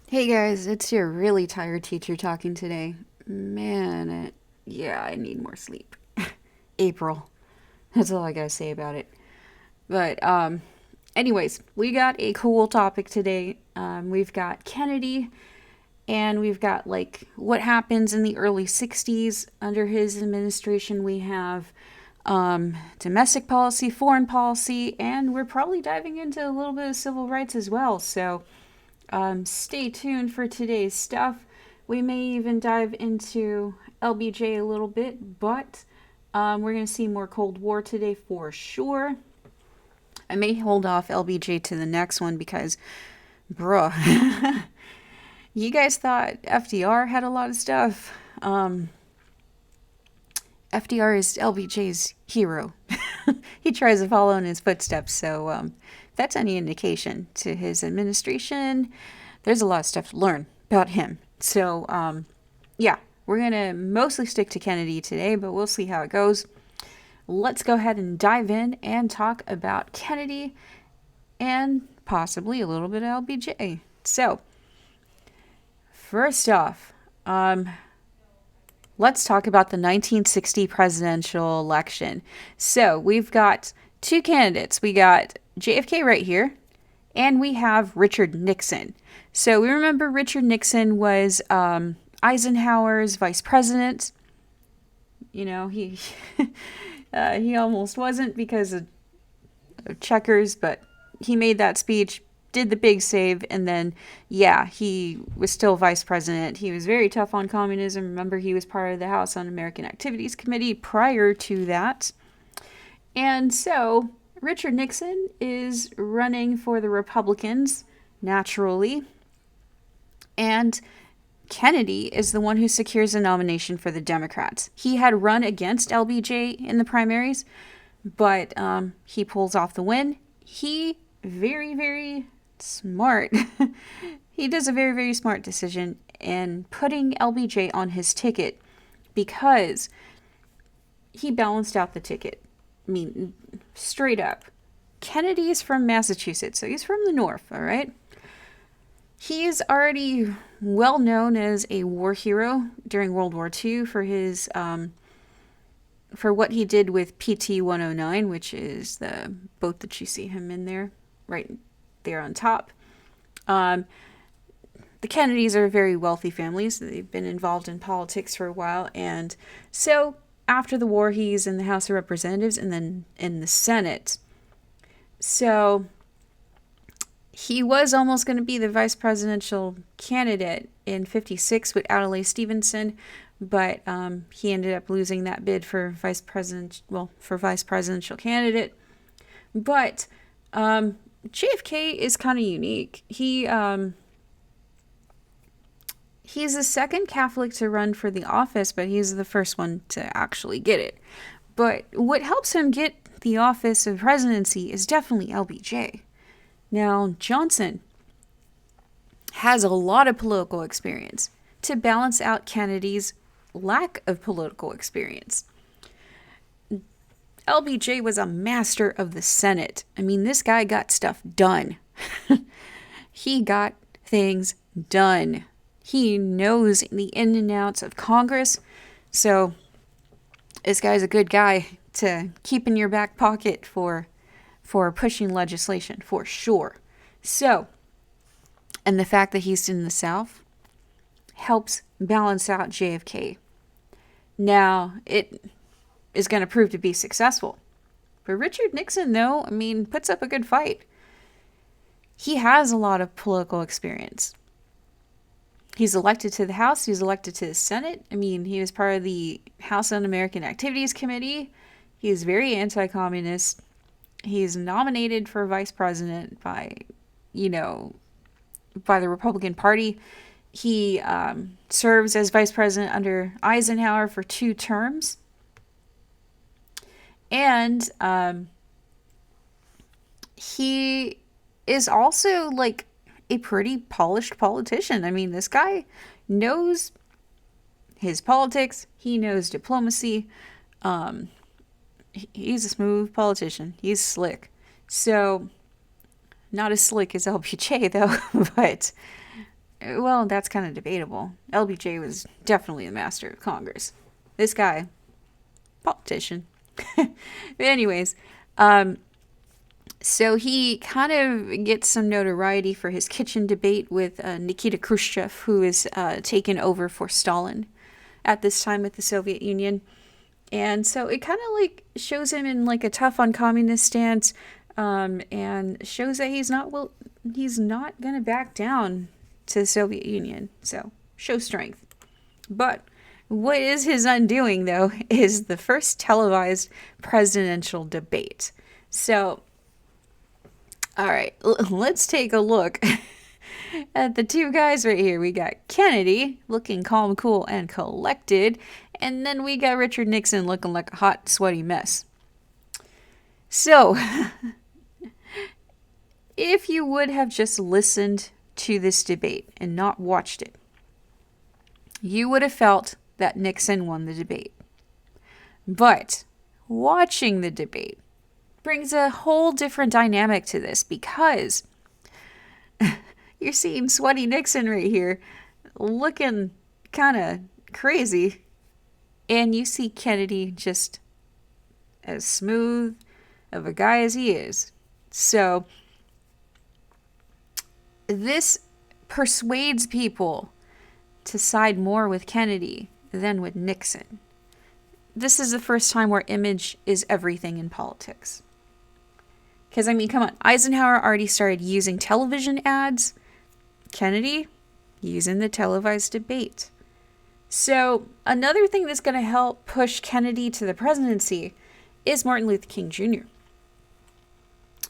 Hey guys, it's your really tired teacher talking today. Man, yeah, I need more sleep. April. That's all I gotta say about it. But, anyways, we got a cool topic today. We've got Kennedy, and we've got, like, what happens in the early 60s under his administration. We have, domestic policy, foreign policy, and we're probably diving into a little bit of civil rights as well. So, stay tuned for today's stuff. We may even dive into LBJ a little bit, but we're going to see more Cold War today for sure. I may hold off LBJ to the next one because, bruh, you guys thought FDR had a lot of stuff. FDR is LBJ's hero. He tries to follow in his footsteps, so if that's any indication to his administration, there's a lot of stuff to learn about him. So, yeah, we're going to mostly stick to Kennedy today, but we'll see how it goes. Let's go ahead and dive in and talk about Kennedy and possibly a little bit of LBJ. So, first off, let's talk about the 1960 presidential election. So, we've got two candidates. We got JFK right here, and we have Richard Nixon. So we remember Richard Nixon was Eisenhower's vice president. You know, he almost wasn't because of checkers, but he made that speech, did the big save, and then, yeah, he was still vice president. He was very tough on communism. Remember, he was part of the House Un-American Activities Committee prior to that. And so Richard Nixon is running for the Republicans, naturally. And Kennedy is the one who secures a nomination for the Democrats. He had run against LBJ in the primaries, but he pulls off the win. He, very, very smart. He does a very, very smart decision in putting LBJ on his ticket because he balanced out the ticket. I mean, straight up. Kennedy is from Massachusetts, so he's from the north, all right? He's already well known as a war hero during World War II for his for what he did with PT 109, which is the boat that you see him in there, right there on top. The Kennedys are very wealthy families. They've been involved in politics for a while, and so after the war, he's in the House of Representatives and then in the Senate. So he was almost going to be the vice presidential candidate in '56 with Adlai Stevenson, but he ended up losing that bid for vice presidential candidate. But JFK is kind of unique. He's the second Catholic to run for the office, but he's the first one to actually get it. But what helps him get the office of presidency is definitely LBJ. Now, Johnson has a lot of political experience to balance out Kennedy's lack of political experience. LBJ was a master of the Senate. I mean, this guy got stuff done. He got things done. He knows the in and outs of Congress. So this guy's a good guy to keep in your back pocket for pushing legislation, for sure. So, and the fact that he's in the South helps balance out JFK. Now, it is going to prove to be successful. But Richard Nixon, though, I mean, puts up a good fight. He has a lot of political experience. He's elected to the House. He's elected to the Senate. I mean, he was part of the House Un-American Activities Committee. He is very anti-communist. He's nominated for vice president by the Republican Party. He serves as vice president under Eisenhower for 2 terms. And he is also like a pretty polished politician. I mean, this guy knows his politics. He knows diplomacy. He's a smooth politician. He's slick. So, not as slick as LBJ, though, but Well, that's kind of debatable. LBJ was definitely the master of Congress. This guy, politician. But anyways, so he kind of gets some notoriety for his kitchen debate with Nikita Khrushchev, who is taken over for Stalin at this time with the Soviet Union. And so it kind of like shows him in like a tough on communist stance, and shows that he's not gonna back down to the Soviet Union. So show strength. But what is his undoing, though, is the first televised presidential debate. So, all right, let's take a look at the two guys right here. We got Kennedy looking calm, cool, and collected. And then we got Richard Nixon looking like a hot, sweaty mess. So, if you would have just listened to this debate and not watched it, you would have felt that Nixon won the debate. But watching the debate brings a whole different dynamic to this, because you're seeing sweaty Nixon right here looking kind of crazy, and you see Kennedy just as smooth of a guy as he is. So this persuades people to side more with Kennedy than with Nixon. This is the first time where image is everything in politics. Because, I mean, come on, Eisenhower already started using television ads. Kennedy using the televised debate. So another thing that's going to help push Kennedy to the presidency is Martin Luther King Jr.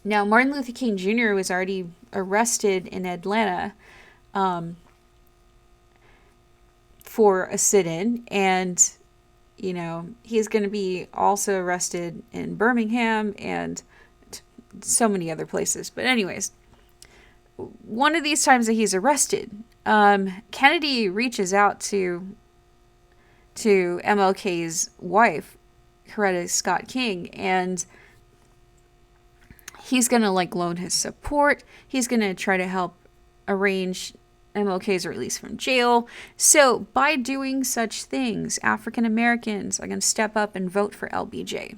Now, Martin Luther King Jr. was already arrested in Atlanta for a sit-in, and, you know, he's going to be also arrested in Birmingham and so many other places. But anyways, one of these times that he's arrested, Kennedy reaches out to MLK's wife, Coretta Scott King, and he's going to like loan his support. He's going to try to help arrange MLK's release from jail. So by doing such things, African Americans are going to step up and vote for LBJ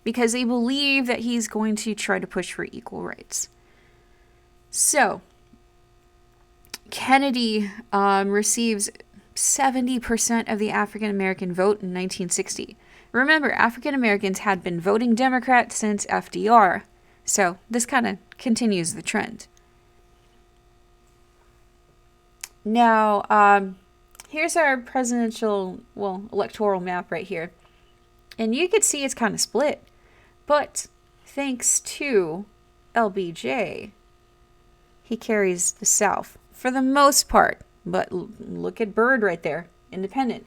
because they believe that he's going to try to push for equal rights. So Kennedy receives 70% of the African American vote in 1960. Remember, African Americans had been voting Democrat since FDR, so this kind of continues the trend. Now, here's our electoral map right here. And you can see it's kind of split. But thanks to LBJ, he carries the South for the most part. But look at Byrd right there, independent.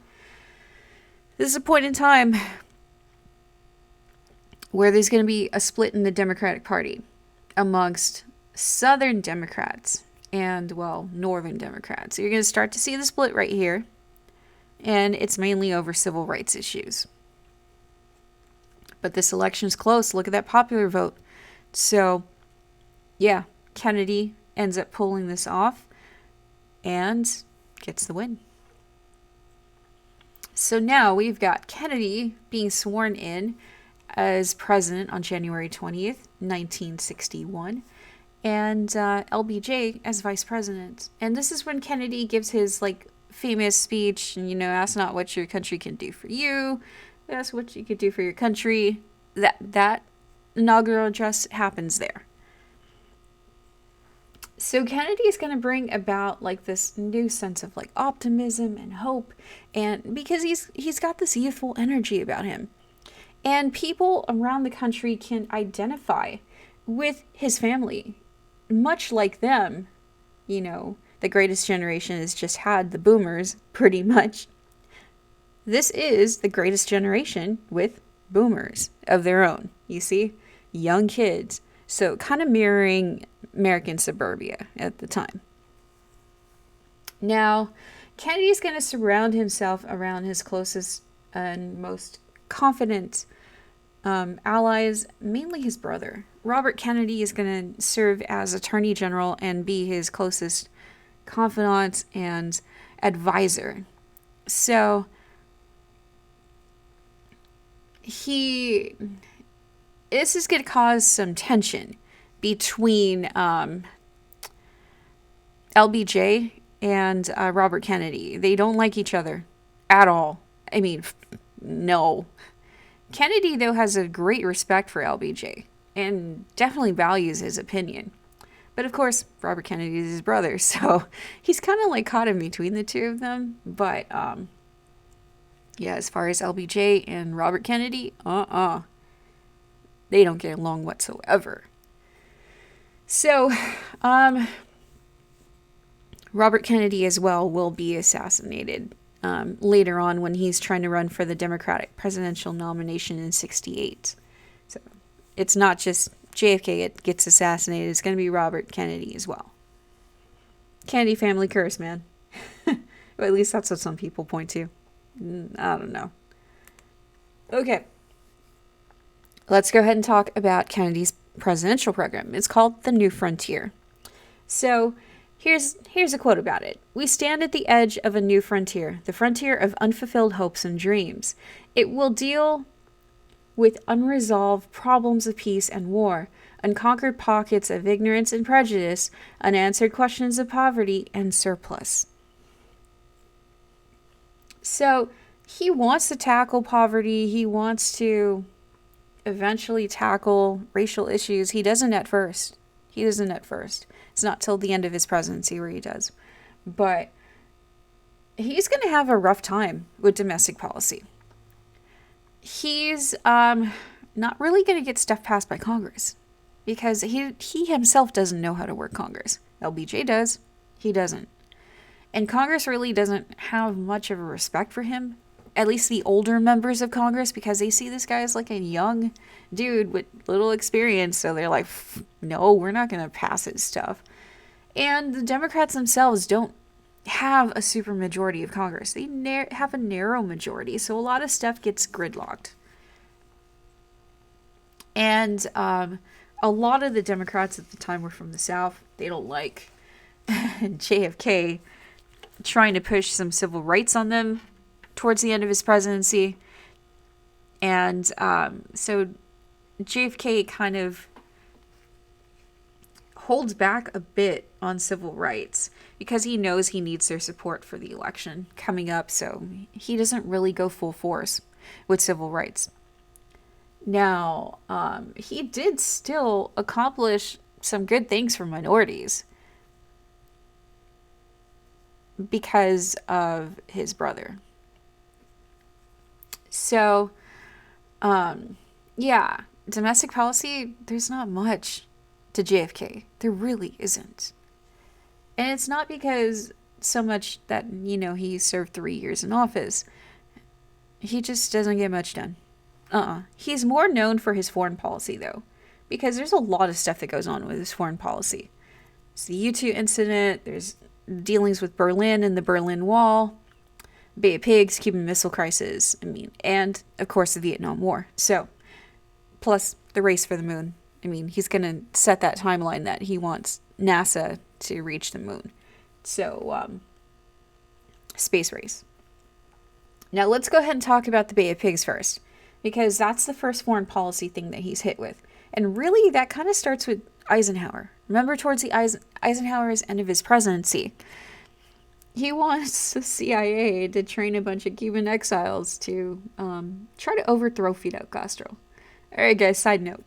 This is a point in time where there's going to be a split in the Democratic Party amongst Southern Democrats and, well, Northern Democrats. So you're going to start to see the split right here. And it's mainly over civil rights issues. But this election's close. Look at that popular vote. So, yeah, Kennedy ends up pulling this off and gets the win. So now we've got Kennedy being sworn in as president on January 20th, 1961. And LBJ as vice president. And this is when Kennedy gives his like famous speech, and ask not what your country can do for you, ask what you could do for your country. That inaugural address happens there. So Kennedy is going to bring about like this new sense of like optimism and hope, and because he's got this youthful energy about him, and people around the country can identify with his family. Much like them, the greatest generation has just had the boomers, pretty much. This is the greatest generation with boomers of their own, you see? Young kids. So kind of mirroring American suburbia at the time. Now, Kennedy's going to surround himself around his closest and most confident allies, mainly his brother. Robert Kennedy is going to serve as Attorney General and be his closest confidant and advisor. So this is going to cause some tension between LBJ and Robert Kennedy. They don't like each other at all. I mean, no. Kennedy, though, has a great respect for LBJ and definitely values his opinion. But of course, Robert Kennedy is his brother, so he's kind of like caught in between the two of them. But yeah, as far as LBJ and Robert Kennedy, they don't get along whatsoever. So, Robert Kennedy as well will be assassinated later on when he's trying to run for the Democratic presidential nomination in ~68. So it's not just JFK gets assassinated, it's going to be Robert Kennedy as well. Kennedy family curse, man. Well, at least that's what some people point to. I don't know. Okay. Let's go ahead and talk about Kennedy's presidential program. It's called The New Frontier. So here's a quote about it. "We stand at the edge of a new frontier, the frontier of unfulfilled hopes and dreams. It will deal with unresolved problems of peace and war, unconquered pockets of ignorance and prejudice, unanswered questions of poverty and surplus." So he wants to tackle poverty. He wants to eventually tackle racial issues. He doesn't at first. It's not till the end of his presidency where he does. But he's going to have a rough time with domestic policy. He's not really going to get stuff passed by Congress because he himself doesn't know how to work Congress. LBJ does. He doesn't. And Congress really doesn't have much of a respect for him, at least the older members of Congress, because they see this guy as like a young dude with little experience. So they're like, no, we're not going to pass his stuff. And the Democrats themselves don't have a super majority of Congress. They have a narrow majority. So a lot of stuff gets gridlocked. And a lot of the Democrats at the time were from the South. They don't like JFK trying to push some civil rights on them towards the end of his presidency. And so JFK kind of holds back a bit on civil rights because he knows he needs their support for the election coming up. So he doesn't really go full force with civil rights. Now, he did still accomplish some good things for minorities because of his brother. So, yeah, domestic policy, there's not much to JFK. There really isn't. And it's not because so much that, he served 3 years in office. He just doesn't get much done. He's more known for his foreign policy, though, because there's a lot of stuff that goes on with his foreign policy. It's the U-2 incident, there's dealings with Berlin and the Berlin Wall, Bay of Pigs, Cuban Missile Crisis, and, of course, the Vietnam War. So, plus the race for the moon. He's going to set that timeline that he wants NASA to reach the moon. So, space race. Now, let's go ahead and talk about the Bay of Pigs first, because that's the first foreign policy thing that he's hit with. And really, that kind of starts with Eisenhower. Remember, towards the Eisenhower's end of his presidency, he wants the CIA to train a bunch of Cuban exiles to try to overthrow Fidel Castro. All right, guys, side note.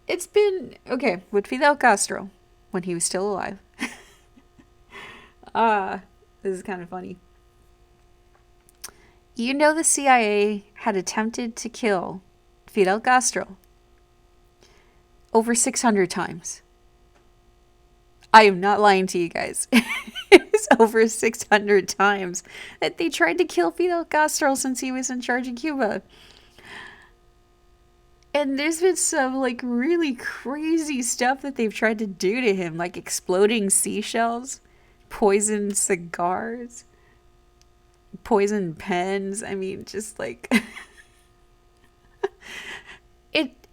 It's been, okay, with Fidel Castro, when he was still alive. This is kind of funny. The CIA had attempted to kill Fidel Castro over 600 times. I am not lying to you guys. It's over 600 times that they tried to kill Fidel Castro since he was in charge of Cuba. And there's been some, really crazy stuff that they've tried to do to him, like exploding seashells, poisoned cigars, poisoned pens.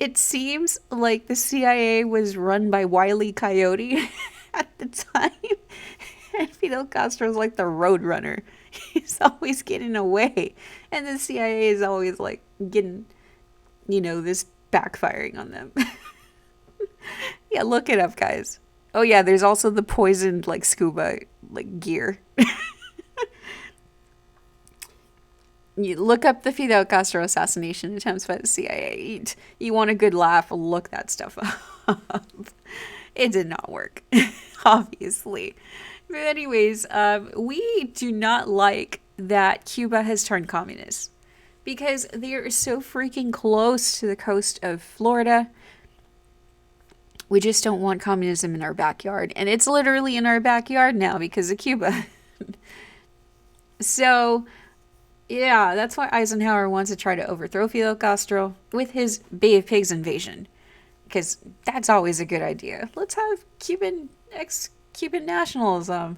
It seems like the CIA was run by Wile E. Coyote at the time. And Fidel Castro's like the road runner. He's always getting away. And the CIA is always like getting, this backfiring on them. Yeah, look it up, guys. Oh yeah, there's also the poisoned like scuba like gear. You look up the Fidel Castro assassination attempts by the CIA. You want a good laugh, look that stuff up. It did not work, obviously. But anyways, we do not like that Cuba has turned communist because they are so freaking close to the coast of Florida. We just don't want communism in our backyard. And it's literally in our backyard now because of Cuba. So, yeah, that's why Eisenhower wants to try to overthrow Fidel Castro with his Bay of Pigs invasion. Because that's always a good idea. Let's have Cuban nationalism,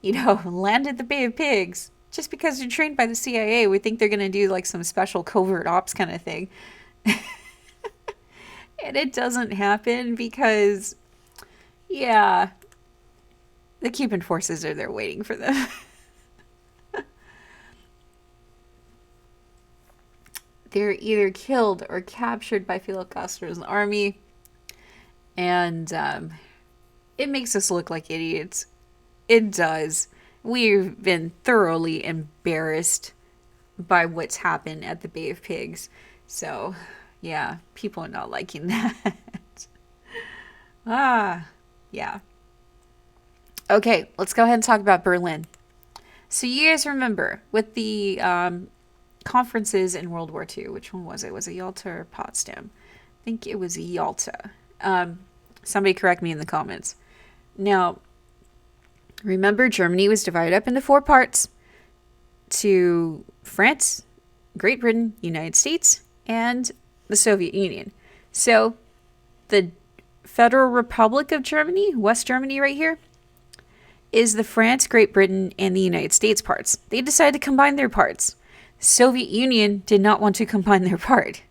land at the Bay of Pigs. Just because they're trained by the CIA, we think they're going to do like some special covert ops kind of thing. And it doesn't happen because, yeah, the Cuban forces are there waiting for them. They're either killed or captured by Fidel Castro's army. And it makes us look like idiots. It does. We've been thoroughly embarrassed by what's happened at the Bay of Pigs. So, yeah, people are not liking that. Yeah. Okay, let's go ahead and talk about Berlin. So you guys remember with the conferences in World War II, which one was it? Was it Yalta or Potsdam? I think it was Yalta. Somebody correct me in the comments. Now, remember Germany was divided up into 4 parts to France, Great Britain, United States, and the Soviet Union. So the Federal Republic of Germany, West Germany right here, is the France, Great Britain, and the United States parts. They decided to combine their parts. Soviet Union did not want to combine their part.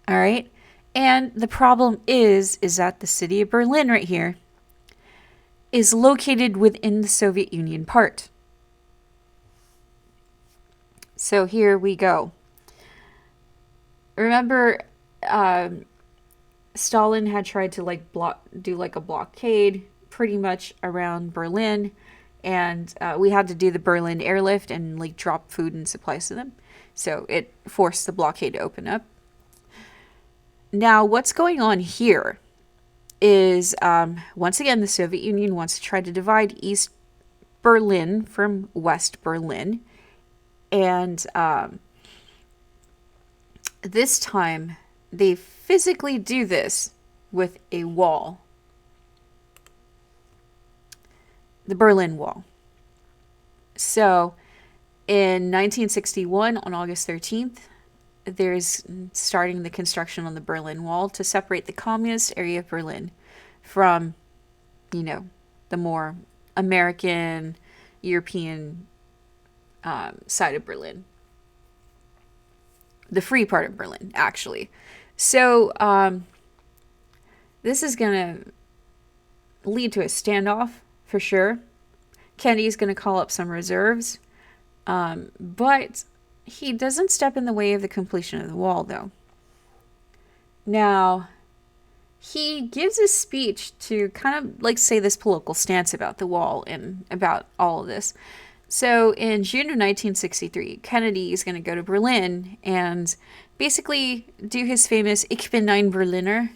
All right? And the problem is that the city of Berlin right here is located within the Soviet Union part. So here we go. Remember, Stalin had tried to do a blockade pretty much around Berlin, and we had to do the Berlin airlift and drop food and supplies to them. So it forced the blockade to open up. Now, what's going on here is, once again, the Soviet Union wants to try to divide East Berlin from West Berlin. And this time, they physically do this with a wall. The Berlin Wall. So, in 1961, on August 13th, there's starting the construction on the Berlin Wall to separate the communist area of Berlin from, the more American, European side of Berlin. The free part of Berlin, actually. So, this is going to lead to a standoff, for sure. Kennedy's going to call up some reserves. But he doesn't step in the way of the completion of the wall, though. Now, he gives a speech to kind of say this political stance about the wall and about all of this. So in June of 1963, Kennedy is going to go to Berlin and basically do his famous Ich bin ein Berliner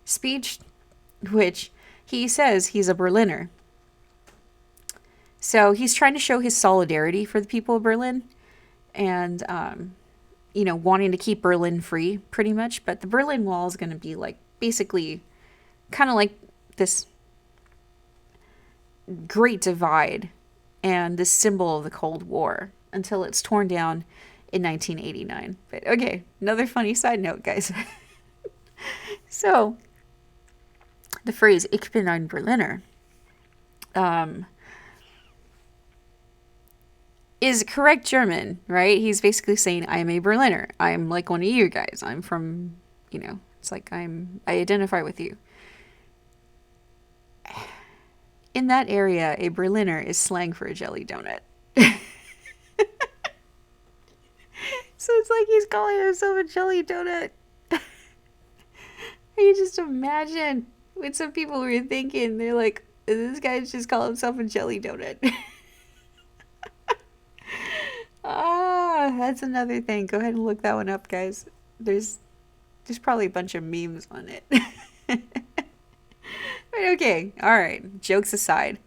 speech, which he says he's a Berliner. So he's trying to show his solidarity for the people of Berlin and, wanting to keep Berlin free pretty much. But the Berlin Wall is going to be basically kind of like this great divide and this symbol of the Cold War until it's torn down in 1989. But okay, another funny side note, guys. So, the phrase Ich bin ein Berliner is correct German, right? He's basically saying, I am a Berliner. I'm like one of you guys. I'm from, it's like I identify with you. In that area, a Berliner is slang for a jelly donut. So it's like he's calling himself a jelly donut. You just imagine what some people were thinking. They're like, this guy's just calling himself a jelly donut. Ah, that's another thing. Go ahead and look that one up, guys. There's probably a bunch of memes on it. But okay, all right. Jokes aside.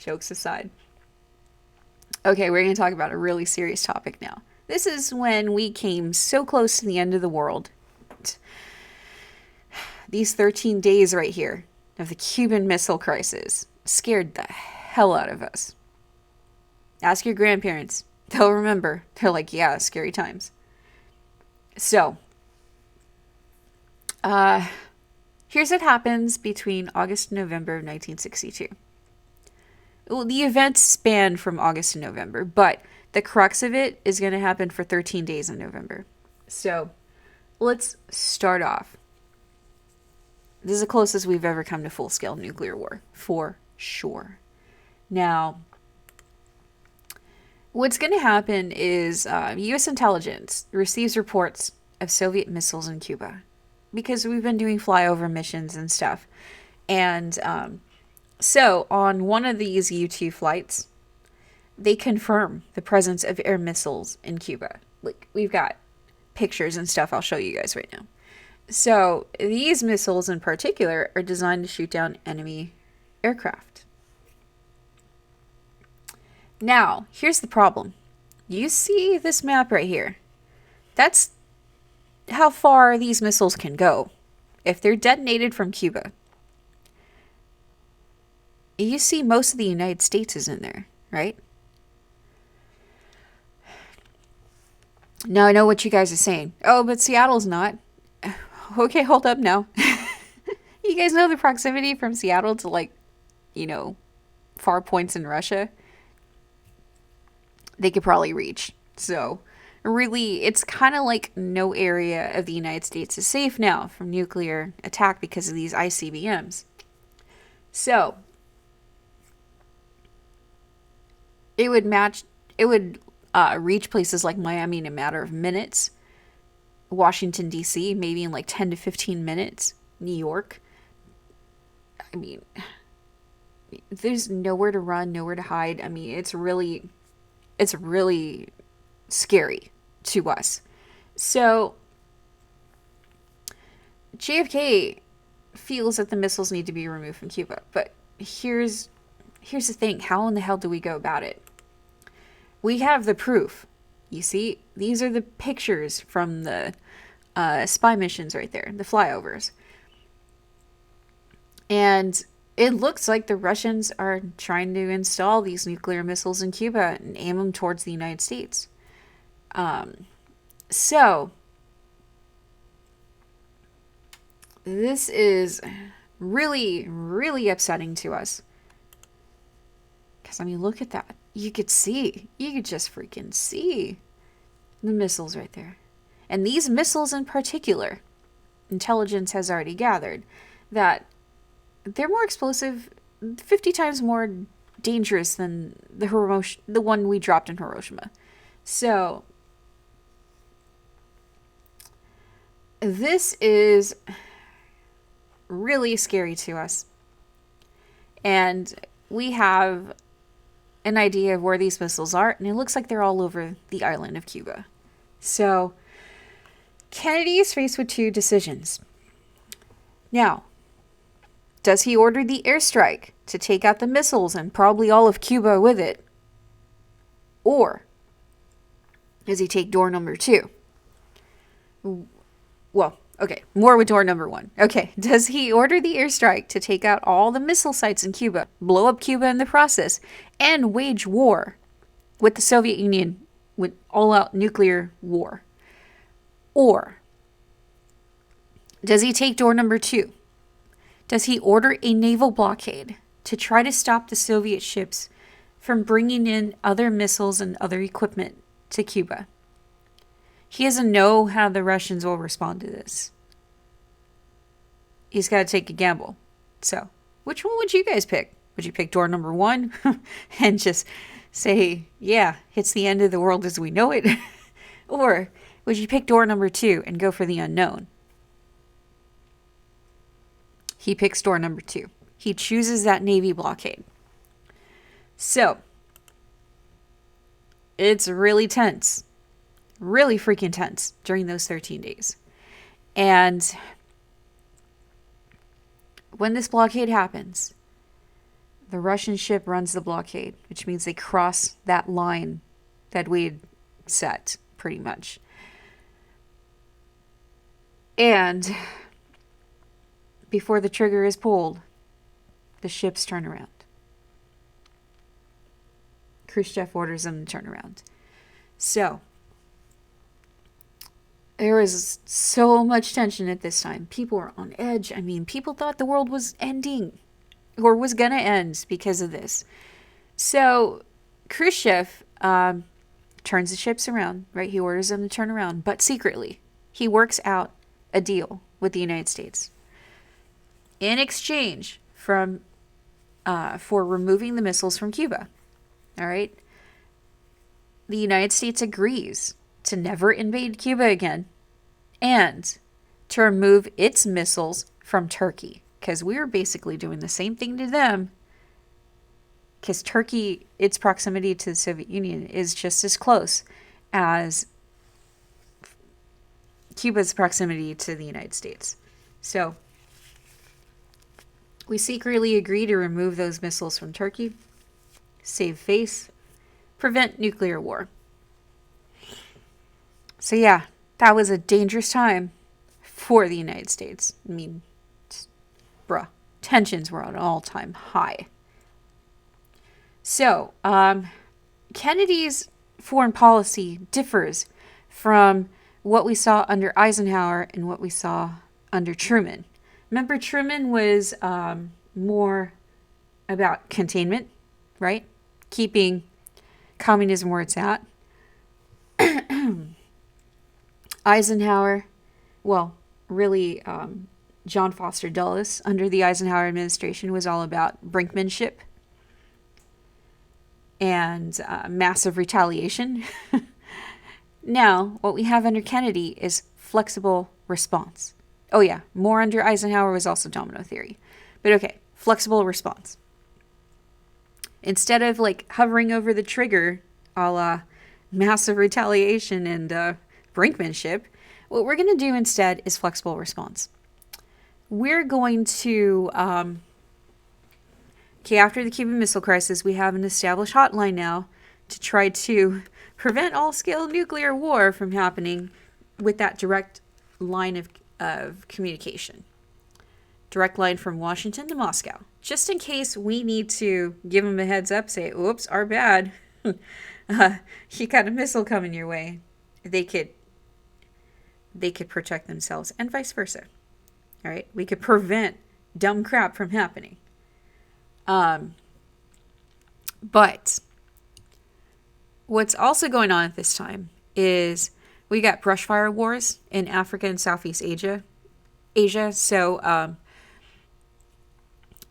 Okay, we're going to talk about a really serious topic now. This is when we came so close to the end of the world. These 13 days right here of the Cuban Missile Crisis scared the hell out of us. Ask your grandparents. They'll remember. They're like, yeah, scary times. So, here's what happens between August and November of 1962. Well, the events span from August to November, but the crux of it is going to happen for 13 days in November. So, let's start off. This is the closest we've ever come to full-scale nuclear war, for sure. Now, what's going to happen is U.S. intelligence receives reports of Soviet missiles in Cuba because we've been doing flyover missions and stuff. And so on one of these U-2 flights, they confirm the presence of air missiles in Cuba. Like, we've got pictures and stuff I'll show you guys right now. So these missiles in particular are designed to shoot down enemy aircraft. Now, here's the problem. You see this map right here? That's how far these missiles can go. If they're detonated from Cuba, you see most of the United States is in there, right? Now I know what you guys are saying. Oh, but Seattle's not. Okay, hold up now. You guys know the proximity from Seattle to, like, far points in Russia? They could probably reach. So, really, it's kind of like no area of the United States is safe now from nuclear attack because of these ICBMs. So, it would reach places like Miami in a matter of minutes. Washington, D.C., maybe in like 10 to 15 minutes. New York. I mean, there's nowhere to run, nowhere to hide. I mean, it's really scary to us. So, JFK feels that the missiles need to be removed from Cuba. But here's the thing. How in the hell do we go about it? We have the proof. You see, these are the pictures from the spy missions right there, the flyovers. And it looks like the Russians are trying to install these nuclear missiles in Cuba and aim them towards the United States. So, this is really, really upsetting to us. Because, I mean, look at that. You could just freaking see the missiles right there. And these missiles in particular, intelligence has already gathered that they're more explosive, 50 times more dangerous than the one we dropped in Hiroshima. So, this is really scary to us. And we have an idea of where these missiles are, and it looks like they're all over the island of Cuba. So, Kennedy is faced with two decisions. Now, does he order the airstrike to take out the missiles and probably all of Cuba with it? Or does he take door number 2? Well, okay, more with door number 1. Okay, does he order the airstrike to take out all the missile sites in Cuba, blow up Cuba in the process, and wage war with the Soviet Union, with all-out nuclear war? Or does he take door number 2? Does he order a naval blockade to try to stop the Soviet ships from bringing in other missiles and other equipment to Cuba? He doesn't know how the Russians will respond to this. He's got to take a gamble. So, which one would you guys pick? Would you pick door number 1 and just say, yeah, it's the end of the world as we know it? Or would you pick door number 2 and go for the unknown? He picks door number 2. He chooses that Navy blockade. So, it's really tense. Really freaking tense during those 13 days. And when this blockade happens, the Russian ship runs the blockade, which means they cross that line that we'd set, pretty much. And before the trigger is pulled, the ships turn around. Khrushchev orders them to turn around. So, there was so much tension at this time. People were on edge. I mean, people thought the world was ending or was going to end because of this. So, Khrushchev turns the ships around, right? He orders them to turn around, but secretly. He works out a deal with the United States in exchange for removing the missiles from Cuba. All right? The United States agrees to never invade Cuba again and to remove its missiles from Turkey, because we were basically doing the same thing to them, because Turkey, its proximity to the Soviet Union is just as close as Cuba's proximity to the United States. So we secretly agree to remove those missiles from Turkey, save face, prevent nuclear war. So yeah, that was a dangerous time for the United States. I mean, bruh, tensions were at an all-time high. So, Kennedy's foreign policy differs from what we saw under Eisenhower and what we saw under Truman. Remember, Truman was more about containment, right? Keeping communism where it's at. Eisenhower, well, really, John Foster Dulles under the Eisenhower administration was all about brinkmanship and massive retaliation. Now, what we have under Kennedy is flexible response. Oh yeah, more under Eisenhower was also domino theory. But okay, flexible response. Instead of like hovering over the trigger, a la massive retaliation and brinkmanship, what we're going to do instead is flexible response. We're going to, after the Cuban Missile Crisis, we have an established hotline now to try to prevent all-scale nuclear war from happening with that direct line of communication. Direct line from Washington to Moscow. Just in case we need to give them a heads up, say, oops, our bad. You got a missile coming your way. They could protect themselves, and vice versa. All right, we could prevent dumb crap from happening. But what's also going on at this time is we got brushfire wars in Africa and Southeast Asia. So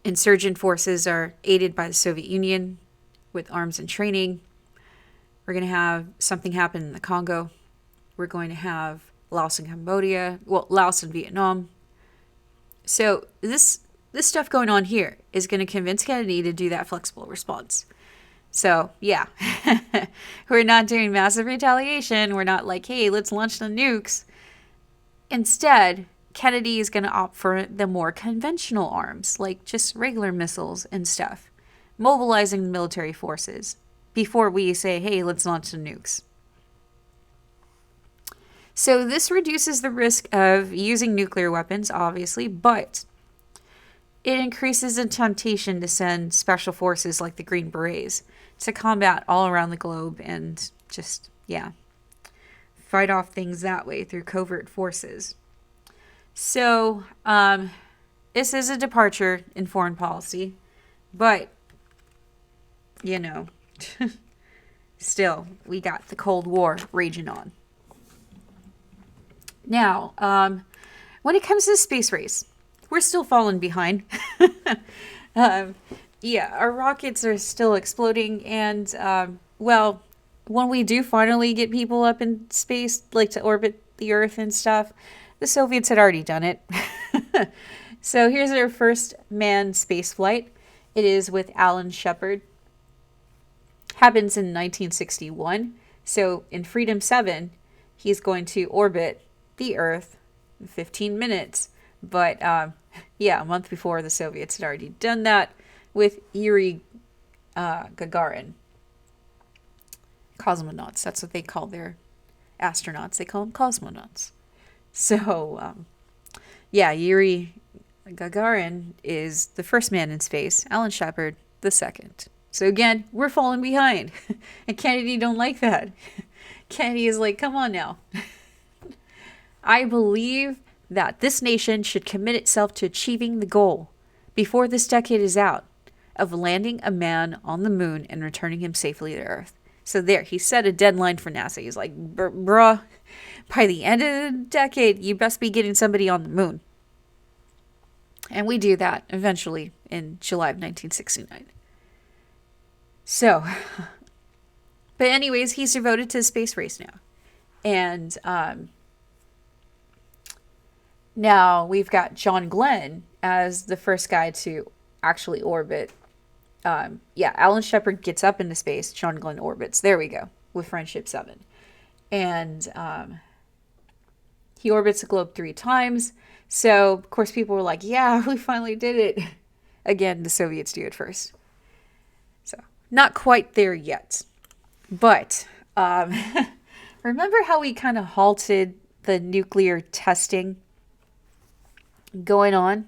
insurgent forces are aided by the Soviet Union with arms and training. We're going to have something happen in the Congo. We're going to have Laos and Cambodia, well, Laos and Vietnam. So this stuff going on here is going to convince Kennedy to do that flexible response. So, yeah, we're not doing massive retaliation. We're not like, hey, let's launch the nukes. Instead, Kennedy is going to opt for the more conventional arms, like just regular missiles and stuff, mobilizing the military forces before we say, hey, let's launch the nukes. So this reduces the risk of using nuclear weapons, obviously, but it increases the temptation to send special forces like the Green Berets to combat all around the globe and just, fight off things that way through covert forces. So this is a departure in foreign policy, but, still, we got the Cold War raging on. Now, when it comes to the space race, we're still falling behind. Yeah, our rockets are still exploding, and well, when we do finally get people up in space, like to orbit the Earth and stuff, the Soviets had already done it. So here's our first manned space flight. It is with Alan Shepard. Happens in 1961. So in Freedom 7, he's going to orbit the Earth in 15 minutes. But yeah, a month before, the Soviets had already done that with Yuri Gagarin. Cosmonauts, that's what they call their astronauts. They call them cosmonauts. So, yeah, Yuri Gagarin is the first man in space, Alan Shepard, the second. So again, we're falling behind. And Kennedy don't like that. Kennedy is like, come on now. I believe that this nation should commit itself to achieving the goal before this decade is out of landing a man on the moon and returning him safely to Earth. So there, he set a deadline for NASA. He's like, bruh, by the end of the decade, you best be getting somebody on the moon. And we do that eventually in July of 1969. So, but anyways, he's devoted to the space race now. And now we've got John Glenn as the first guy to actually orbit. Yeah, Alan Shepard gets up into space. John Glenn orbits. There we go, with Friendship 7. And he orbits the globe 3 times. So, of course, people were like, yeah, we finally did it. Again, the Soviets do it first. So, not quite there yet. But remember how we kind of halted the nuclear testing going on?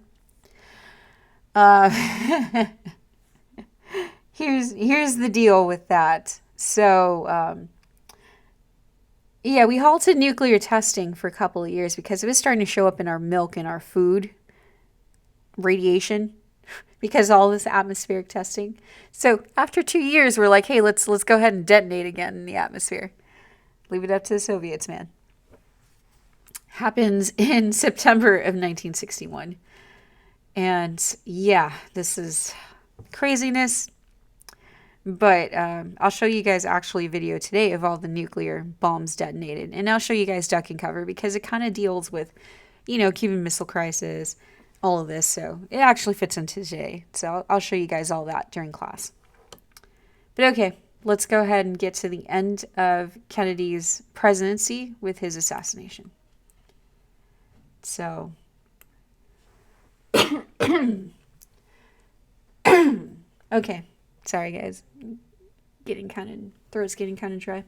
Here's the deal with that. So, yeah, we halted nuclear testing for a couple of years because it was starting to show up in our milk and our food radiation because of all this atmospheric testing. So after 2 years, we're like, hey, let's go ahead and detonate again in the atmosphere. Leave it up to the Soviets, man. Happens in September of 1961. And yeah, this is craziness. But I'll show you guys actually a video today of all the nuclear bombs detonated. And I'll show you guys duck and cover because it kind of deals with, Cuban Missile Crisis, all of this. So it actually fits into today. So I'll show you guys all that during class. But okay, let's go ahead and get to the end of Kennedy's presidency with his assassination. So, okay. Sorry, guys. Throat's getting kind of dry.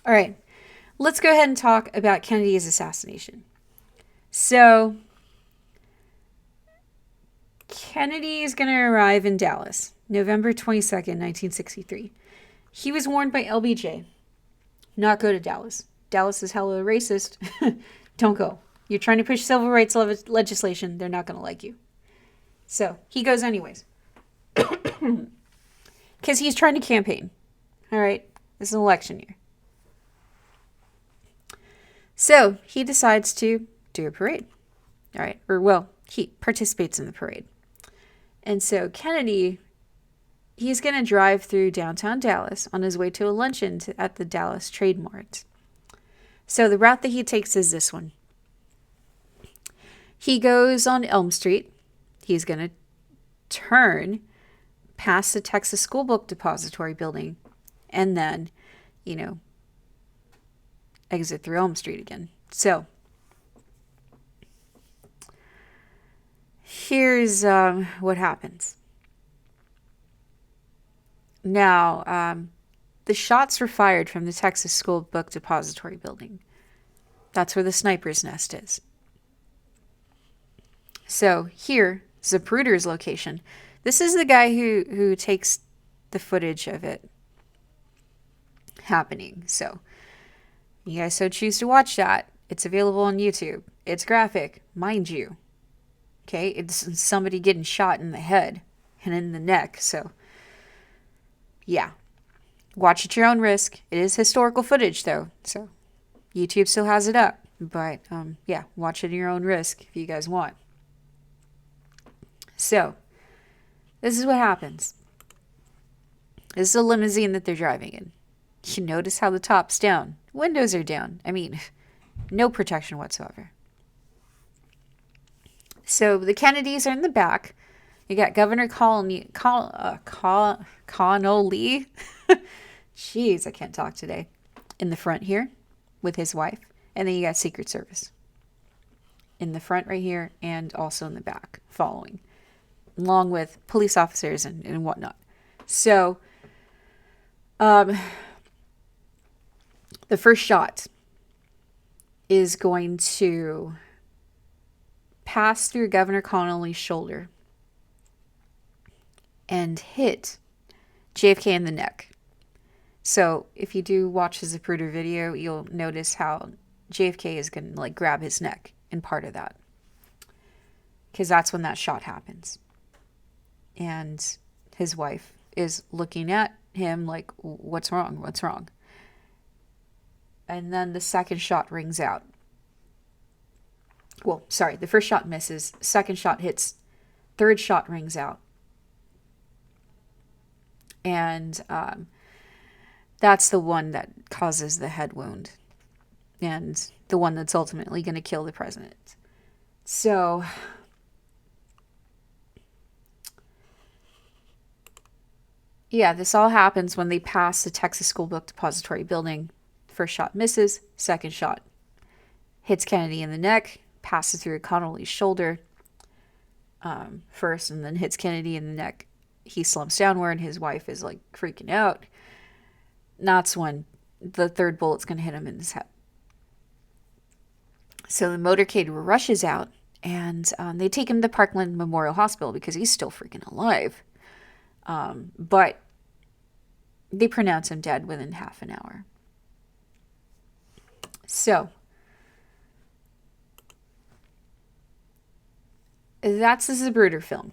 All right. Let's go ahead and talk about Kennedy's assassination. So, Kennedy is going to arrive in Dallas, November 22nd, 1963. He was warned by LBJ, not go to Dallas. Dallas is hella racist. Don't go. You're trying to push civil rights legislation. They're not going to like you. So, he goes anyways. Because he's trying to campaign. All right. This is an election year. So he decides to do a parade. All right. Or, well, he participates in the parade. And so Kennedy, he's going to drive through downtown Dallas on his way to a luncheon at the Dallas Trade Mart. So the route that he takes is this one. He goes on Elm Street. He's going to turn past the Texas School Book Depository building and then, exit through Elm Street again. So here's what happens. Now, the shots were fired from the Texas School Book Depository building. That's where the sniper's nest is. So here, Zabruder's location. This is the guy who takes the footage of it happening. So you guys so choose to watch that. It's available on YouTube. It's graphic, mind you. Okay, it's somebody getting shot in the head and in the neck. So yeah, watch at your own risk. It is historical footage though. So YouTube still has it up. But yeah, watch it at your own risk if you guys want. So This is what happens. This is a limousine that they're driving in. You notice how the top's down. Windows are down. I mean, no protection whatsoever. So the Kennedys are in the back. You got Governor Connolly. Jeez, I can't talk today. In the front here with his wife. And then you got Secret Service. In the front right here and also in the back following. Along with police officers and whatnot. So, the first shot is going to pass through Governor Connolly's shoulder and hit JFK in the neck. So if you do watch the Zabruder video, you'll notice how JFK is going to like grab his neck in part of that. Because that's when that shot happens. And his wife is looking at him like, what's wrong? What's wrong? And then the second shot rings out. Well, sorry, the first shot misses. Second shot hits. Third shot rings out. And that's the one that causes the head wound. And the one that's ultimately going to kill the president. So, yeah, this all happens when they pass the Texas School Book Depository building. First shot misses. Second shot hits Kennedy in the neck. Passes through Connolly's shoulder first and then hits Kennedy in the neck. He slumps downward. His wife is like freaking out. That's when the third bullet's going to hit him in his head. So the motorcade rushes out and they take him to Parkland Memorial Hospital because he's still freaking alive. But they pronounce him dead within half an hour. So that's the Zabruder film.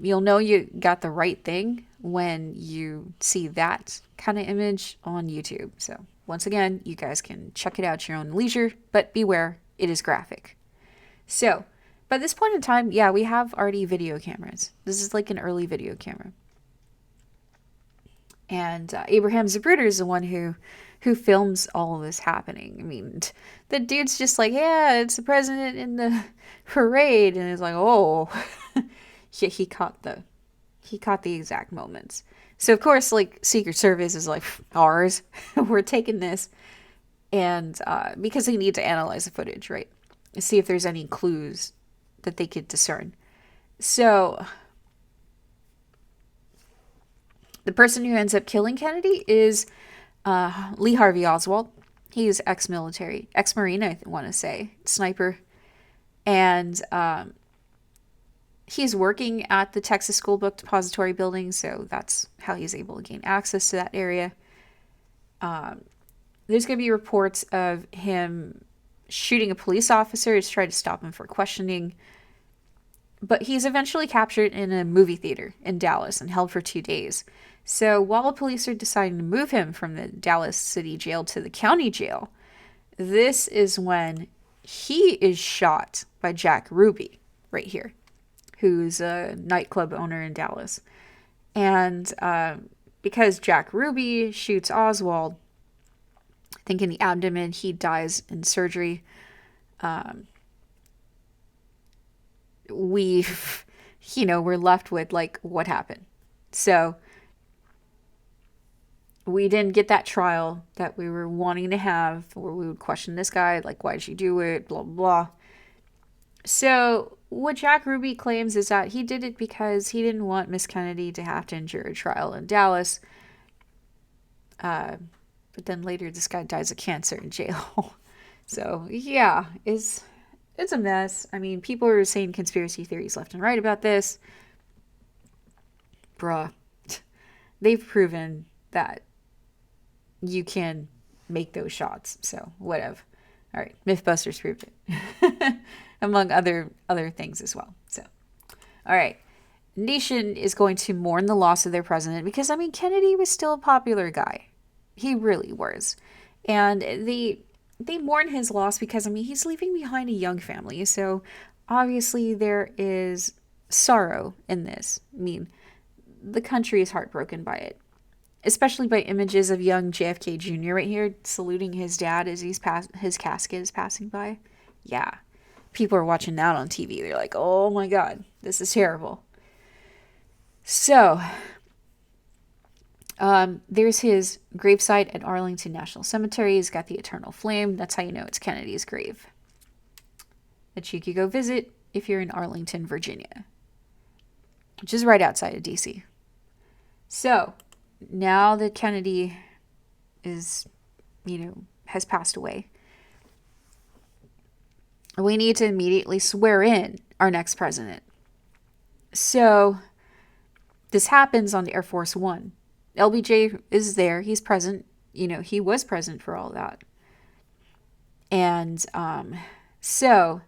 You'll know you got the right thing when you see that kind of image on YouTube. So once again, you guys can check it out at your own leisure, but beware, it is graphic. So by this point in time, yeah, we have already video cameras. This is like an early video camera. And Abraham Zabruder is the one who films all of this happening. I mean, the dude's just like, yeah, it's the president in the parade. And it's like, oh, yeah, he caught the exact moments. So, of course, like, Secret Service is like, ours. We're taking this. And because they need to analyze the footage, right? See if there's any clues that they could discern. So the person who ends up killing Kennedy is Lee Harvey Oswald. He's ex-military, ex-Marine, I want to say, sniper. And he's working at the Texas School Book Depository building, so that's how he's able to gain access to that area. There's going to be reports of him shooting a police officer to try to stop him for questioning. But he's eventually captured in a movie theater in Dallas and held for 2 days. So while the police are deciding to move him from the Dallas City Jail to the county jail, this is when he is shot by Jack Ruby, right here, who's a nightclub owner in Dallas. And because Jack Ruby shoots Oswald, I think in the abdomen, he dies in surgery. We're left with, like, what happened? So we didn't get that trial that we were wanting to have, where we would question this guy, like, why did you do it, blah, blah, blah. So what Jack Ruby claims is that he did it because he didn't want Miss Kennedy to have to endure a trial in Dallas. But then later this guy dies of cancer in jail. So, yeah, it's a mess. I mean, people are saying conspiracy theories left and right about this. Bruh. They've proven that you can make those shots. So, whatever. All right, Mythbusters proved it. Among other things as well. So, all right. Nation is going to mourn the loss of their president because, I mean, Kennedy was still a popular guy. He really was. And they mourn his loss because, I mean, he's leaving behind a young family. So obviously there is sorrow in this. I mean, the country is heartbroken by it, especially by images of young JFK Jr. right here saluting his dad as his casket is passing by. Yeah, people are watching that on TV. They're like, oh my God, this is terrible. So, there's his gravesite at Arlington National Cemetery. He's got the eternal flame. That's how you know it's Kennedy's grave, that you could go visit if you're in Arlington, Virginia, which is right outside of DC. So, now that Kennedy is, has passed away, we need to immediately swear in our next president. So, this happens on Air Force One. LBJ is there. He's present. He was present for all of that. And so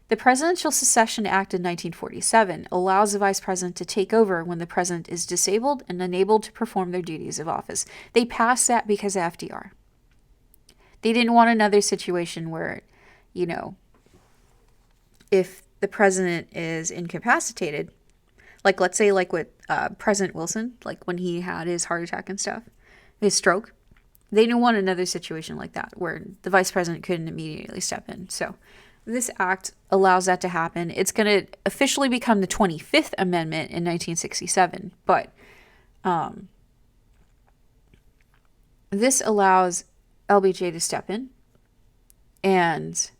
the Presidential Secession Act of 1947 allows the vice president to take over when the president is disabled and unable to perform their duties of office. They passed that because of FDR. They didn't want another situation where, if the president is incapacitated, like let's say like with President Wilson, like when he had his heart attack and stuff, his stroke, they didn't want another situation like that where the vice president couldn't immediately step in. So this act allows that to happen. It's going to officially become the 25th Amendment in 1967, but this allows LBJ to step in, and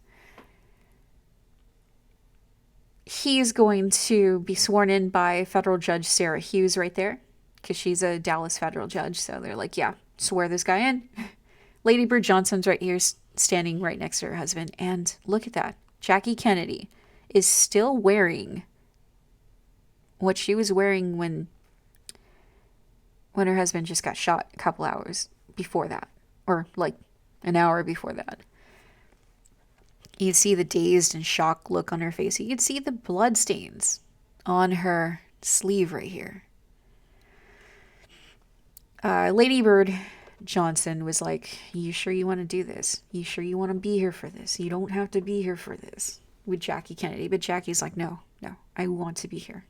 he's going to be sworn in by federal judge Sarah Hughes right there, because she's a Dallas federal judge. So they're like, yeah, swear this guy in. Lady Bird Johnson's right here, standing right next to her husband. And look at that. Jackie Kennedy is still wearing what she was wearing when her husband just got shot a couple hours before that, or like an hour before that. You'd see the dazed and shocked look on her face. You could see the blood stains on her sleeve right here. Lady Bird Johnson was like, you sure you want to do this? You sure you want to be here for this? You don't have to be here for this, with Jackie Kennedy. But Jackie's like, no, I want to be here.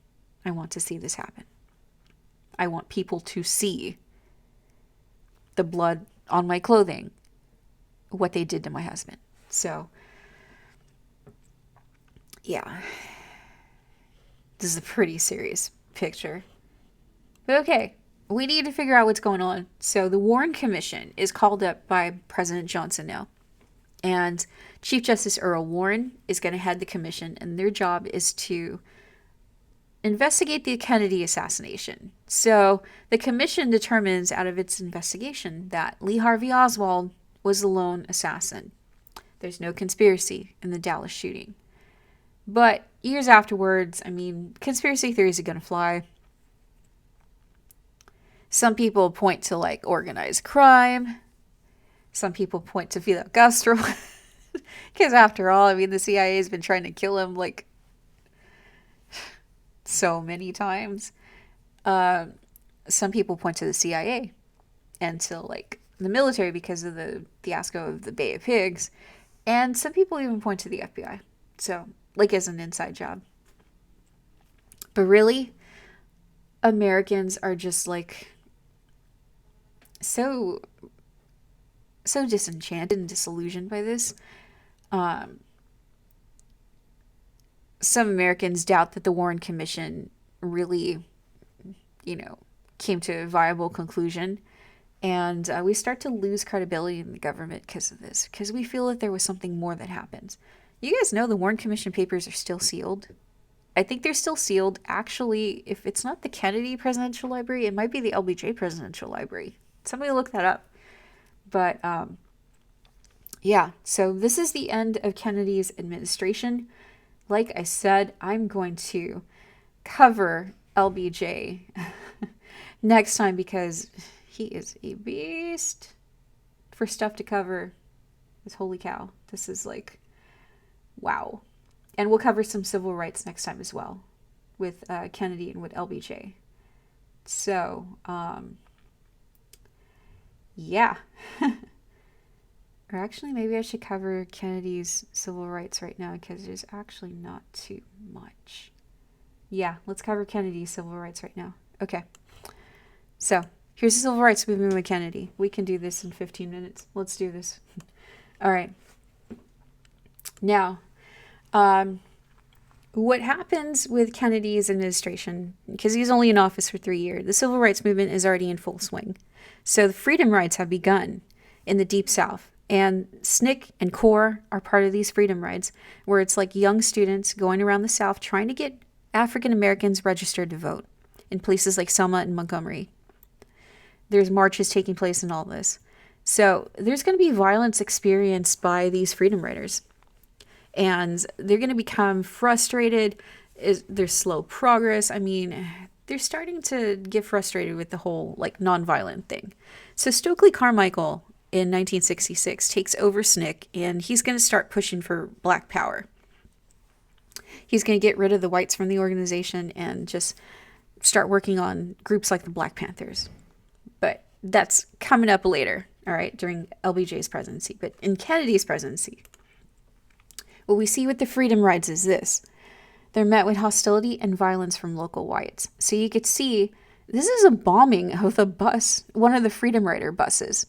I want to see this happen. I want people to see the blood on my clothing, what they did to my husband. So, yeah, this is a pretty serious picture. But okay, we need to figure out what's going on. So the Warren Commission is called up by President Johnson now. And Chief Justice Earl Warren is going to head the commission, and their job is to investigate the Kennedy assassination. So the commission determines out of its investigation that Lee Harvey Oswald was the lone assassin. There's no conspiracy in the Dallas shooting. But years afterwards, conspiracy theories are going to fly. Some people point to like organized crime. Some people point to Fidel Castro. Because after all, the CIA has been trying to kill him like so many times. Some people point to the CIA and to like the military because of the fiasco of the Bay of Pigs. And some people even point to the FBI. So, like as an inside job. But really, Americans are just like so disenchanted and disillusioned by this. Some Americans doubt that the Warren Commission really, came to a viable conclusion. And we start to lose credibility in the government because of this. Because we feel that there was something more that happened. You guys know the Warren Commission papers are still sealed. I think they're still sealed. Actually, if it's not the Kennedy Presidential Library, it might be the LBJ Presidential Library. Somebody look that up. But, yeah. So this is the end of Kennedy's administration. Like I said, I'm going to cover LBJ next time because he is a beast for stuff to cover. Holy cow. This is like, wow. And we'll cover some civil rights next time as well with Kennedy and with LBJ. So, yeah. Or actually, maybe I should cover Kennedy's civil rights right now because there's actually not too much. Yeah, let's cover Kennedy's civil rights right now. Okay. So, here's the civil rights movement with Kennedy. We can do this in 15 minutes. Let's do this. All right. Now, what happens with Kennedy's administration, because he's only in office for 3 years, the civil rights movement is already in full swing. So the freedom rides have begun in the Deep South. And SNCC and CORE are part of these freedom rides, where it's like young students going around the South trying to get African Americans registered to vote in places like Selma and Montgomery. There's marches taking place in all this. So there's going to be violence experienced by these freedom riders. And they're going to become frustrated. There's slow progress. I mean, they're starting to get frustrated with the whole like nonviolent thing. So Stokely Carmichael in 1966 takes over SNCC, and he's going to start pushing for black power. He's going to get rid of the whites from the organization and just start working on groups like the Black Panthers. But that's coming up later, all right, during LBJ's presidency. But in Kennedy's presidency, what we see with the freedom rides is this. They're met with hostility and violence from local whites. So you could see this is a bombing of the bus, one of the freedom rider buses.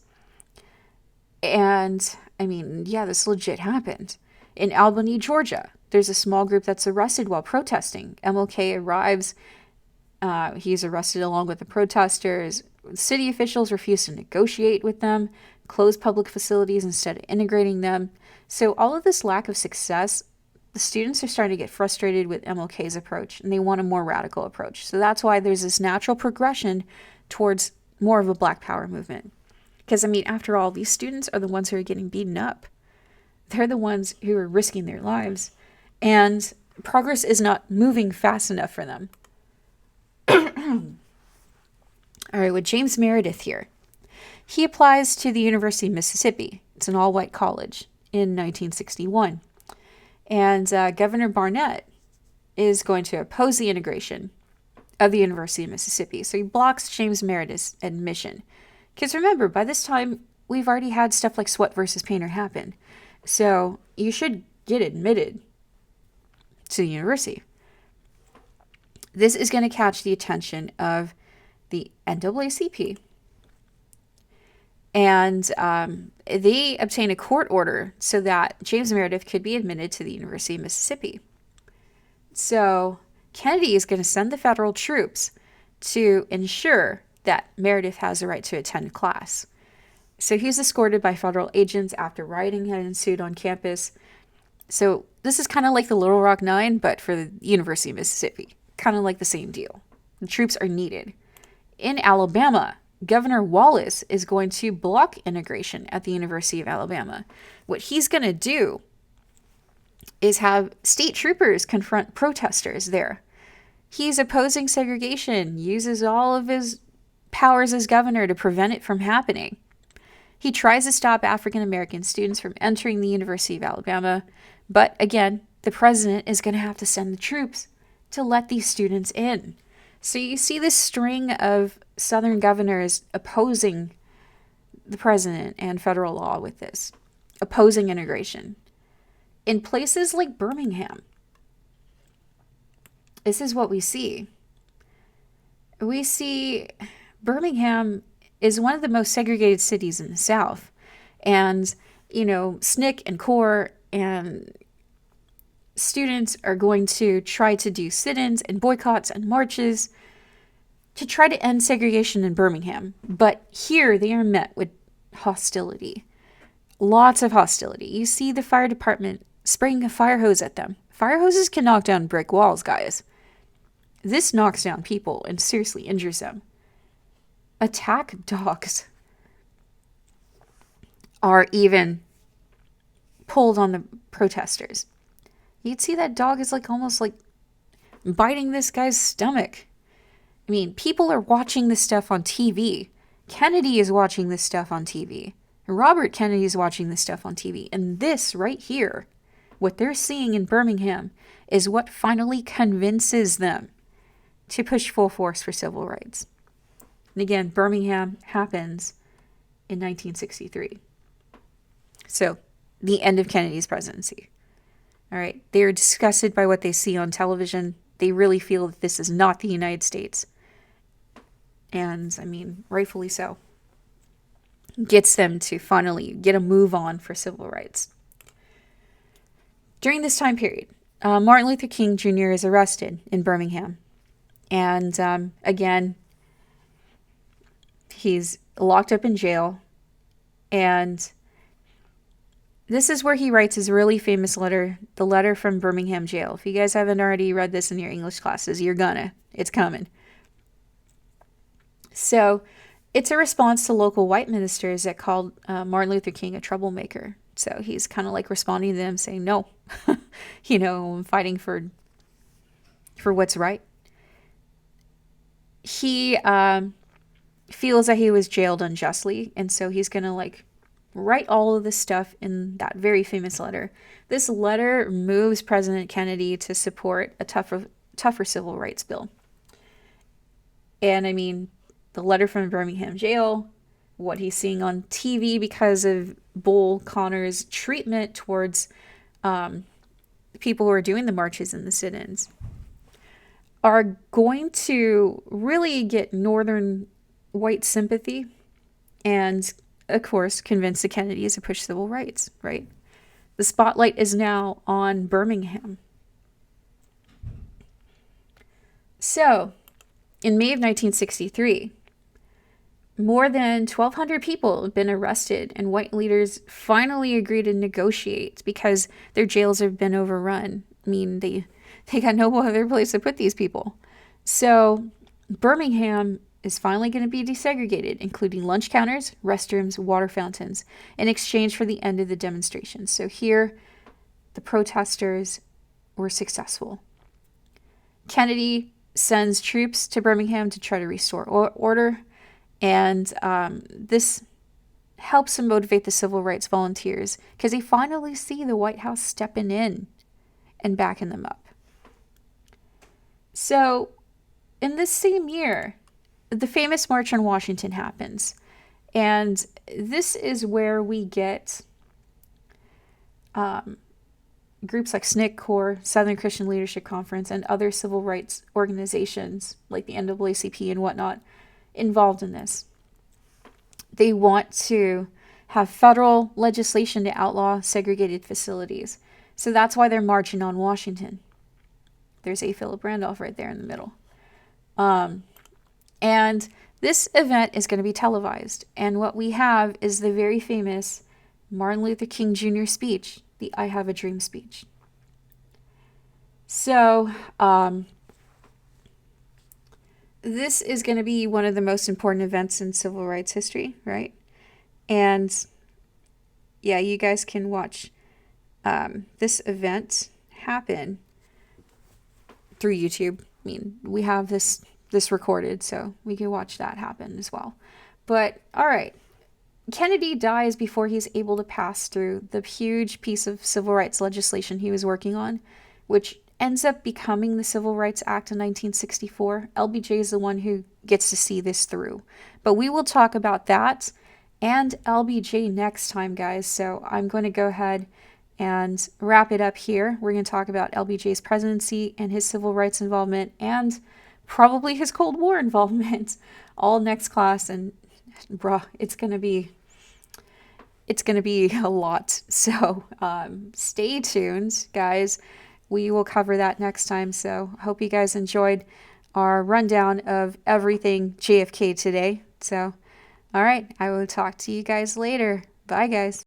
And, I mean, yeah, this legit happened. In Albany, Georgia, there's a small group that's arrested while protesting. MLK arrives. He's arrested along with the protesters. City officials refuse to negotiate with them, close public facilities instead of integrating them. So all of this lack of success, the students are starting to get frustrated with MLK's approach, and they want a more radical approach. So that's why there's this natural progression towards more of a Black Power movement. Because, I mean, after all, these students are the ones who are getting beaten up. They're the ones who are risking their lives. And progress is not moving fast enough for them. All right, with James Meredith here. He applies to the University of Mississippi. It's an all-white college in 1961. And Governor Barnett is going to oppose the integration of the University of Mississippi. So he blocks James Meredith's admission. Because remember, by this time, we've already had stuff like Sweat versus Painter happen. So you should get admitted to the university. This is going to catch the attention of the NAACP. And they obtain a court order so that James Meredith could be admitted to the University of Mississippi. So Kennedy is going to send the federal troops to ensure that Meredith has the right to attend class. So he's escorted by federal agents after rioting had ensued on campus. So this is kind of like the Little Rock Nine, but for the University of Mississippi. Kind of like the same deal. The troops are needed. In Alabama, Governor Wallace is going to block integration at the University of Alabama. What he's going to do is have state troopers confront protesters there. He's opposing segregation, uses all of his powers as governor to prevent it from happening. He tries to stop African American students from entering the University of Alabama, but again, the president is going to have to send the troops to let these students in. So you see this string of Southern governors opposing the president and federal law with this, opposing integration. In places like Birmingham, this is what we see. We see Birmingham is one of the most segregated cities in the South. And, you know, SNCC and CORE and students are going to try to do sit-ins and boycotts and marches to try to end segregation in Birmingham. But here they are met with hostility. Lots of hostility. You see the fire department spraying a fire hose at them. Fire hoses can knock down brick walls, guys. This knocks down people and seriously injures them. Attack dogs are even pulled on the protesters. You'd see that dog is like almost like biting this guy's stomach. I mean, people are watching this stuff on TV. Kennedy is watching this stuff on TV. Robert Kennedy is watching this stuff on TV. And this right here, what they're seeing in Birmingham, is what finally convinces them to push full force for civil rights. And again, Birmingham happens in 1963. So, the end of Kennedy's presidency. All right, they are disgusted by what they see on television. They really feel that this is not the United States. And, I mean, rightfully so. Gets them to finally get a move on for civil rights. During this time period, Martin Luther King Jr. is arrested in Birmingham. And again, he's locked up in jail. And this is where he writes his really famous letter, the letter from Birmingham Jail. If you guys haven't already read this in your English classes, you're gonna. It's coming. So it's a response to local white ministers that called Martin Luther King a troublemaker. So he's kind of like responding to them saying, no, I'm fighting for what's right. He feels that he was jailed unjustly. And so he's going to like write all of this stuff in that very famous letter. This letter moves President Kennedy to support a tougher civil rights bill. And I mean, the letter from Birmingham Jail, what he's seeing on TV because of Bull Connor's treatment towards people who are doing the marches and the sit-ins, are going to really get Northern white sympathy and, of course, convince the Kennedys to push civil rights, right? The spotlight is now on Birmingham. So, in May of 1963, more than 1,200 people have been arrested, and white leaders finally agreed to negotiate because their jails have been overrun. I mean, they got no other place to put these people. So Birmingham is finally going to be desegregated, including lunch counters, restrooms, water fountains, in exchange for the end of the demonstration. So here, the protesters were successful. Kennedy sends troops to Birmingham to try to restore order. And this helps him motivate the civil rights volunteers because they finally see the White House stepping in and backing them up. So, in this same year, the famous March on Washington happens. And this is where we get groups like SNCC Corps, Southern Christian Leadership Conference, and other civil rights organizations like the NAACP and whatnot involved in this. They want to have federal legislation to outlaw segregated facilities. So that's why they're marching on Washington. There's A. Philip Randolph right there in the middle. And this event is going to be televised. And what we have is the very famous Martin Luther King Jr. speech, the I Have a Dream speech. So, this is going to be one of the most important events in civil rights history, right? And yeah, you guys can watch this event happen through YouTube. I mean, we have this recorded, so we can watch that happen as well. But all right, Kennedy dies before he's able to pass through the huge piece of civil rights legislation he was working on, which ends up becoming the Civil Rights Act in 1964. LBJ is the one who gets to see this through. But we will talk about that and LBJ next time, guys. So I'm going to go ahead and wrap it up here. We're going to talk about LBJ's presidency and his civil rights involvement and probably his Cold War involvement all next class. And it's going to be a lot. So stay tuned, guys. We will cover that next time. So hope you guys enjoyed our rundown of everything JFK today. So, all right, I will talk to you guys later. Bye, guys.